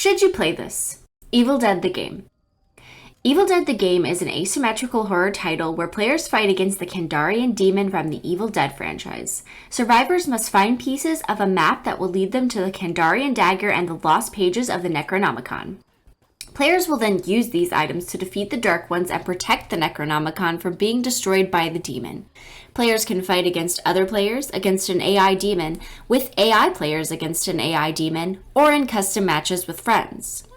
Should you play this? Evil Dead the Game. Evil Dead the Game is an asymmetrical horror title where players fight against the Kandarian Demon from the Evil Dead franchise. Survivors must find pieces of a map that will lead them to the Kandarian dagger and the lost pages of the Necronomicon. Players will then use these items to defeat the Dark Ones and protect the Necronomicon from being destroyed by the demon. Players can fight against other players, against an AI demon, with AI players against an AI demon, or in custom matches with friends.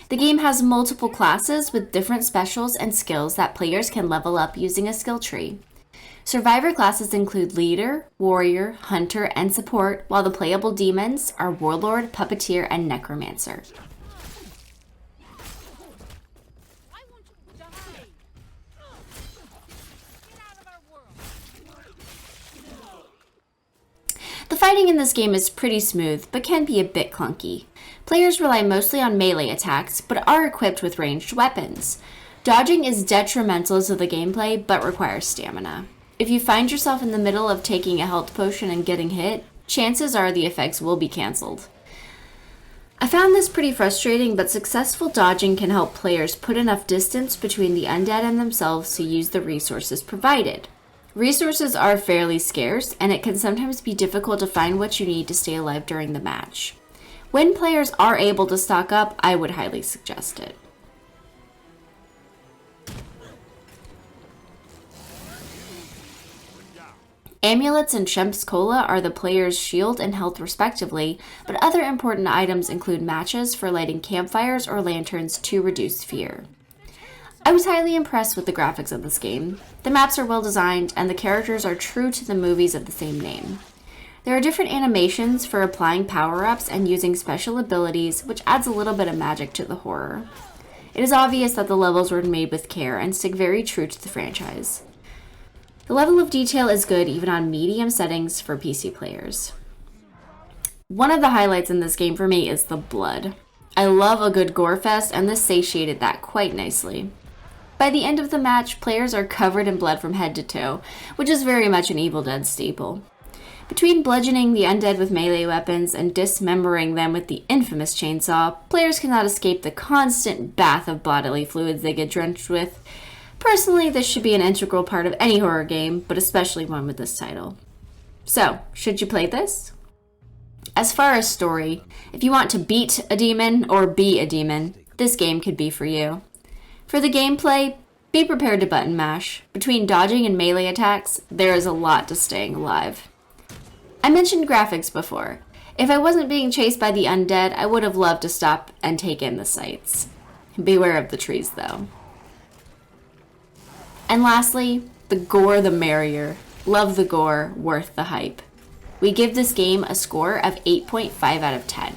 The game has multiple classes with different specials and skills that players can level up using a skill tree. Survivor classes include Leader, Warrior, Hunter, and Support, while the playable demons are Warlord, Puppeteer, and Necromancer. The fighting in this game is pretty smooth, but can be a bit clunky. Players rely mostly on melee attacks, but are equipped with ranged weapons. Dodging is detrimental to the gameplay, but requires stamina. If you find yourself in the middle of taking a health potion and getting hit, chances are the effects will be cancelled. I found this pretty frustrating, but successful dodging can help players put enough distance between the undead and themselves to use the resources provided. Resources are fairly scarce, and it can sometimes be difficult to find what you need to stay alive during the match. When players are able to stock up, I would highly suggest it. Amulets and Shemp's Cola are the player's shield and health respectively, but other important items include matches for lighting campfires or lanterns to reduce fear. I was highly impressed with the graphics of this game. The maps are well designed, and the characters are true to the movies of the same name. There are different animations for applying power-ups and using special abilities, which adds a little bit of magic to the horror. It is obvious that the levels were made with care and stick very true to the franchise. The level of detail is good even on medium settings for PC players. One of the highlights in this game for me is the blood. I love a good gore fest, and this satiated that quite nicely. By the end of the match, players are covered in blood from head to toe, which is very much an Evil Dead staple. Between bludgeoning the undead with melee weapons and dismembering them with the infamous chainsaw, players cannot escape the constant bath of bodily fluids they get drenched with. Personally, this should be an integral part of any horror game, but especially one with this title. So, should you play this? As far as story, if you want to beat a demon or be a demon, this game could be for you. For the gameplay, be prepared to button mash. Between dodging and melee attacks, there is a lot to staying alive. I mentioned graphics before. If I wasn't being chased by the undead, I would have loved to stop and take in the sights. Beware of the trees, though. And lastly, the gore the merrier. Love the gore, worth the hype. We give this game a score of 8.5 out of 10.